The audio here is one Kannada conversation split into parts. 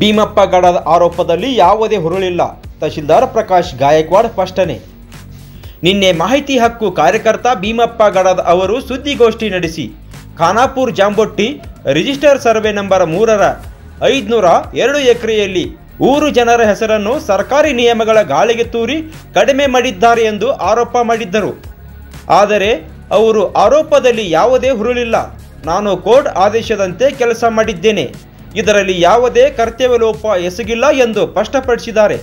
ಭೀಮಪ್ಪ ಗಡದ ಆರೋಪದಲ್ಲಿ ಯಾವುದೇ ಹುರುಳಿಲ್ಲ. ತಹಶೀಲ್ದಾರ್ ಪ್ರಕಾಶ್ ಗಾಯಕ್ವಾಡ್ ಸ್ಪಷ್ಟನೆ. ನಿನ್ನೆ ಮಾಹಿತಿ ಹಕ್ಕು ಕಾರ್ಯಕರ್ತ ಭೀಮಪ್ಪ ಗಡದ ಅವರು ಸುದ್ದಿಗೋಷ್ಠಿ ನಡೆಸಿ ಖಾನಾಪುರ ಜಾಂಬೊಟ್ಟಿ ರಿಜಿಸ್ಟರ್ ಸರ್ವೆ ನಂಬರ್ 3ರ 502 ಎಕರೆಯಲ್ಲಿ ಊರು ಜನರ ಹೆಸರನ್ನು ಸರ್ಕಾರಿ ನಿಯಮಗಳ ಗಾಳಿಗೆ ತೂರಿ ಕಡಿಮೆ ಮಾಡಿದ್ದಾರೆ ಎಂದು ಆರೋಪ ಮಾಡಿದ್ದರು. ಆದರೆ ಅವರು ಆರೋಪದಲ್ಲಿ ಯಾವುದೇ ಹುರುಳಿಲ್ಲ. ನಾನು ಕೋರ್ಟ್ ಆದೇಶದಂತೆ ಕೆಲಸ ಮಾಡಿದ್ದೇನೆ. ಇದರಲ್ಲಿ ಯಾವುದೇ ಕರ್ತವ್ಯ ಲೋಪ ಎಸಗಿಲ್ಲ ಎಂದು ಸ್ಪಷ್ಟಪಡಿಸಿದ್ದಾರೆ.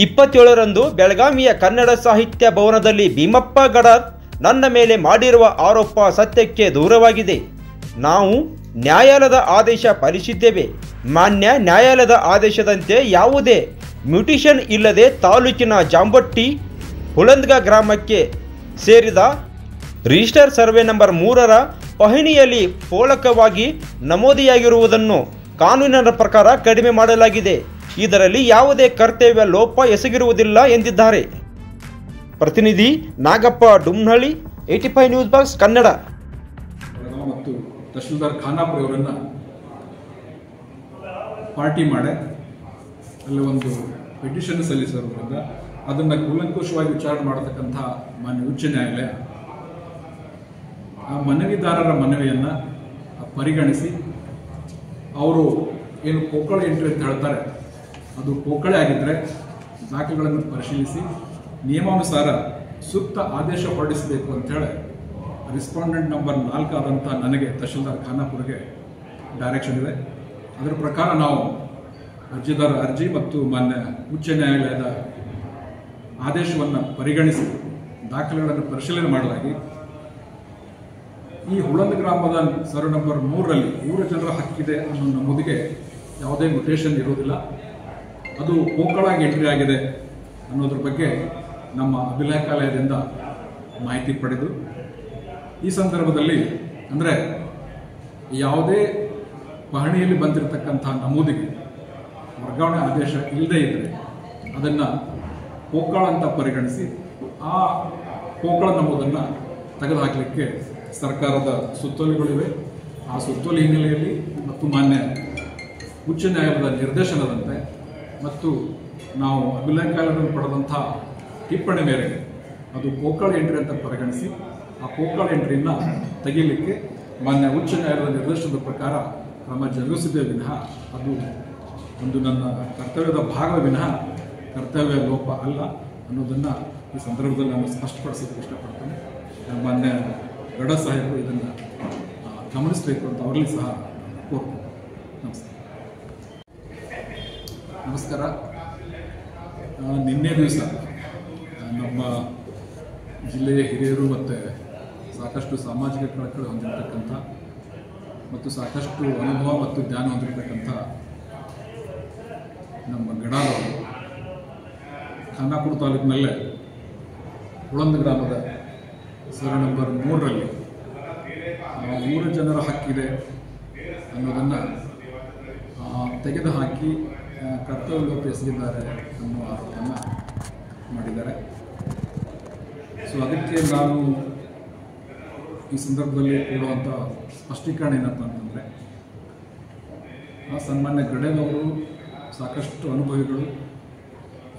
27ರಂದು ಬೆಳಗಾವಿಯ ಕನ್ನಡ ಸಾಹಿತ್ಯ ಭವನದಲ್ಲಿ ಭೀಮಪ್ಪ ಗಡದ್ ನನ್ನ ಮೇಲೆ ಮಾಡಿರುವ ಆರೋಪ ಸತ್ಯಕ್ಕೆ ದೂರವಾಗಿದೆ. ನಾವು ನ್ಯಾಯಾಲಯದ ಆದೇಶ ಪಾಲಿಸಿದ್ದೇವೆ. ಮಾನ್ಯ ನ್ಯಾಯಾಲಯದ ಆದೇಶದಂತೆ ಯಾವುದೇ ಮ್ಯೂಟೇಷನ್ ಇಲ್ಲದೆ ತಾಲೂಕಿನ ಜಾಂಬೊಟ್ಟಿ ಹುಳಂದ್ಗ ಗ್ರಾಮಕ್ಕೆ ಸೇರಿದ ರಿಜಿಸ್ಟರ್ ಸರ್ವೆ ನಂಬರ್ 3ರ ಪಹಣಿಯಲ್ಲಿ ಪೋಲಕವಾಗಿ ನಮೂದಿಯಾಗಿರುವುದನ್ನು ಕಾನೂನಿನ ಪ್ರಕಾರ ಕಡಿಮೆ ಮಾಡಲಾಗಿದೆ. ಇದರಲ್ಲಿ ಯಾವುದೇ ಕರ್ತವ್ಯ ಲೋಪ ಎಸಗಿರುವುದಿಲ್ಲ ಎಂದಿದ್ದಾರೆ. ಪ್ರತಿನಿಧಿ ನಾಗಪ್ಪ ಡುಮ್ನಹಳ್ಳಿ, 85 ನ್ಯೂಸ್ ಬಾಕ್ಸ್ ಕನ್ನಡ. ಮತ್ತು ತಹಶೀಲ್ದಾರ್ ಖಾನಾಪುರ ಅವರನ್ನು ಪಾರ್ಟಿ ಮಾಡಿ ಅಲ್ಲಿ ಒಂದು ಪಿಟಿಷನ್ ಸಲ್ಲಿಸಿರೋದ್ರಿಂದ ಅದನ್ನು ಕೂಲಂಕುಷವಾಗಿ ವಿಚಾರಣೆ ಮಾಡತಕ್ಕಂಥ ಮಾನ್ಯ ಉಚ್ಚ ನ್ಯಾಯಾಲಯ ಆ ಮನವಿದಾರರ ಮನವಿಯನ್ನು ಪರಿಗಣಿಸಿ ಅವರು ಏನು ಪೋಕಳ ಎಂಟ್ರಿ ಅಂತ ಹೇಳ್ತಾರೆ ಅದು ಪೋಕಳೆ ಆಗಿದ್ದರೆ ದಾಖಲೆಗಳನ್ನು ಪರಿಶೀಲಿಸಿ ನಿಯಮಾನುಸಾರ ಸೂಕ್ತ ಆದೇಶ ಹೊರಡಿಸಬೇಕು ಅಂಥೇಳಿ ರೆಸ್ಪಾಂಡೆಂಟ್ ನಂಬರ್ 4 ಆದಂಥ ನನಗೆ ತಹಶೀಲ್ದಾರ್ ಖಾನಾಪುರಗೆ ಡೈರೆಕ್ಷನ್ ಇದೆ. ಅದರ ಪ್ರಕಾರ ನಾವು ಅರ್ಜಿದಾರ ಅರ್ಜಿ ಮತ್ತು ಮಾನ್ಯ ಉಚ್ಚ ನ್ಯಾಯಾಲಯದ ಆದೇಶವನ್ನು ಪರಿಗಣಿಸಿ ದಾಖಲೆಗಳನ್ನು ಪರಿಶೀಲನೆ ಮಾಡಲಾಗಿ ಈ ಹುಳಂದ್ ಗ್ರಾಮದ ಸರ್ವೆ ನಂಬರ್ 3ರಲ್ಲಿ ಊರ ಜನರ ಹಕ್ಕಿದೆ ಅನ್ನೋ ನಮೂದಿಗೆ ಯಾವುದೇ ಮ್ಯೂಟೇಷನ್ ಇರುವುದಿಲ್ಲ. ಅದು ಪೋಕಳಾಗಿ ಎಂಟ್ರಿ ಆಗಿದೆ ಅನ್ನೋದ್ರ ಬಗ್ಗೆ ನಮ್ಮ ಅಭಿಲೇಖಾಲಯದಿಂದ ಮಾಹಿತಿ ಪಡೆದು ಈ ಸಂದರ್ಭದಲ್ಲಿ ಅಂದರೆ ಯಾವುದೇ ಪಹಣಿಯಲ್ಲಿ ಬಂದಿರತಕ್ಕಂಥ ನಮೂದಿಗೆ ವರ್ಗಾವಣೆ ಆದೇಶ ಇಲ್ಲದೇ ಇದ್ದರೆ ಅದನ್ನು ಪೋಕಳ ಅಂತ ಪರಿಗಣಿಸಿ ಆ ಪೋಕಳ ನಮೂದನ್ನು ತೆಗೆದುಹಾಕಲಿಕ್ಕೆ ಸರ್ಕಾರದ ಸುತ್ತೋಲೆಗಳಿವೆ. ಆ ಸುತ್ತೋಲೆ ಹಿನ್ನೆಲೆಯಲ್ಲಿ ಮತ್ತು ಮಾನ್ಯ ಉಚ್ಚ ನ್ಯಾಯಾಲಯದ ನಿರ್ದೇಶನದಂತೆ ಮತ್ತು ನಾವು ಅಭಿಲೇಖಾಲಯದಲ್ಲಿ ಪಡೆದಂಥ ಟಿಪ್ಪಣಿ ಮೇರೆಗೆ ಅದು ಪೋಕಳ ಎಂಟ್ರಿ ಅಂತ ಪರಿಗಣಿಸಿ ಆ ಪೋಕಳ ಎಂಟ್ರಿಯನ್ನು ತೆಗೀಲಿಕ್ಕೆ ಮಾನ್ಯ ಉಚ್ಚ ನ್ಯಾಯಾಲಯದ ನಿರ್ದೇಶನದ ಪ್ರಕಾರ ಕ್ರಮ ಜರುಗಿಸಿದ್ದೇ ವಿನಃ ಅದು ಒಂದು ನನ್ನ ಕರ್ತವ್ಯದ ಭಾಗ ವಿನಃ ಕರ್ತವ್ಯ ಲೋಪ ಅಲ್ಲ ಅನ್ನೋದನ್ನು ಈ ಸಂದರ್ಭದಲ್ಲಿ ನಾನು ಸ್ಪಷ್ಟಪಡಿಸೋದಕ್ಕೆ ಇಷ್ಟಪಡ್ತೇನೆ. ಮಾನ್ಯ ಗಡ ಸಾಹೇಬರು ಇದನ್ನು ಗಮನಿಸಬೇಕು ಅಂತ ಅವರಲ್ಲಿ ಸಹ ಕೋರ್ತೇನೆ. ನಮಸ್ಕಾರ. ನಿನ್ನೆ ದಿವಸ ನಮ್ಮ ಜಿಲ್ಲೆಯ ಹಿರಿಯರು ಮತ್ತು ಸಾಕಷ್ಟು ಸಾಮಾಜಿಕ ಕಳಕಳಿ ಹೊಂದಿರತಕ್ಕಂಥ ಮತ್ತು ಸಾಕಷ್ಟು ಅನುಭವ ಮತ್ತು ಜ್ಞಾನ ಹೊಂದಿರತಕ್ಕಂಥ ನಮ್ಮ ಗಡಾದವರು ಖಾನಾಪುರ ತಾಲೂಕಿನಲ್ಲೇ ಹುಳಂದ್ ಗ್ರಾಮದ ಸರ್ವೆ ನಂಬರ್ 3ರಲ್ಲಿ ಊರ ಜನರ ಹಕ್ಕಿದೆ ಅನ್ನೋದನ್ನು ತೆಗೆದುಹಾಕಿ ಕರ್ತವ್ಯ ಲೋಪ ಎಸಗಿದ್ದಾರೆ ಅನ್ನೋ ಆರೋಪವನ್ನು ಮಾಡಿದ್ದಾರೆ. ಸೊ ಅದಕ್ಕೆ ನಾನು ಈ ಸಂದರ್ಭದಲ್ಲಿ ಕೊಡುವಂಥ ಸ್ಪಷ್ಟೀಕರಣ ಏನಂತ ಅಂತಂದರೆ ಸನ್ಮಾನ್ಯ ಗಡೇನವರು ಸಾಕಷ್ಟು ಅನುಭವಿಗಳು,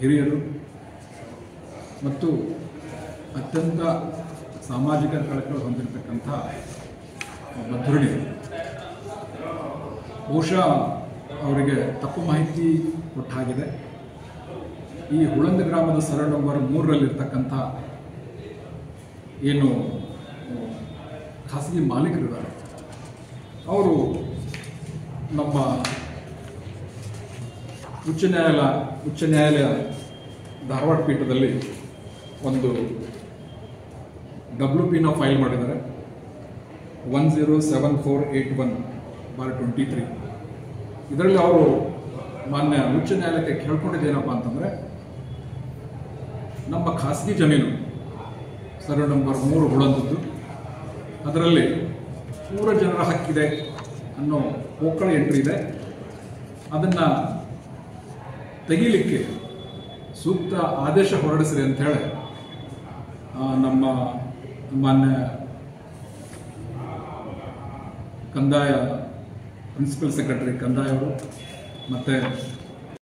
ಹಿರಿಯರು ಮತ್ತು ಅತ್ಯಂತ ಸಾಮಾಜಿಕ ಕಳಕಳಿ ಹೊಂದಿರತಕ್ಕಂಥ ಧುರಣಿ. ಬಹುಶಃ ಅವರಿಗೆ ತಪ್ಪು ಮಾಹಿತಿ ಕೊಟ್ಟಾಗಿದೆ. ಈ ಹುಳಂದ್ ಗ್ರಾಮದ ಸರ್ವೆ ನಂಬರ್ 3ರಲ್ಲಿರ್ತಕ್ಕಂಥ ಏನು ಖಾಸಗಿ ಮಾಲೀಕರಿದ್ದಾರೆ ಅವರು ನಮ್ಮ ಉಚ್ಚ ನ್ಯಾಯಾಲಯ ಧಾರವಾಡ ಪೀಠದಲ್ಲಿ ಒಂದು WP ಫೈಲ್ ಮಾಡಿದ್ದಾರೆ 107481/23. ಇದರಲ್ಲಿ ಅವರು ಮಾನ್ಯ ಉಚ್ಚ ನ್ಯಾಯಾಲಯಕ್ಕೆ ಕೇಳ್ಕೊಂಡಿದ್ದೇನಪ್ಪ ಅಂತಂದರೆ ನಮ್ಮ ಖಾಸಗಿ ಜಮೀನು ಸರ್ವೆ ನಂಬರ್ 3 ಹುಳಂದದ್ದು, ಅದರಲ್ಲಿ ಊರ ಜನರ ಹಕ್ಕಿದೆ ಅನ್ನೋ ಪೋಕಳ ಎಂಟ್ರಿ ಇದೆ. ಅದನ್ನು ತೆಗೀಲಿಕ್ಕೆ ಸೂಕ್ತ ಆದೇಶ ಹೊರಡಿಸಿದೆ ಅಂಥೇಳಿ ನಮ್ಮ ಮಾನ್ಯ ಕಂದಾಯ ಪ್ರಿನ್ಸಿಪಲ್ ಸೆಕ್ರೆಟರಿ ಕಂದಾಯ ಅವರು ಮತ್ತು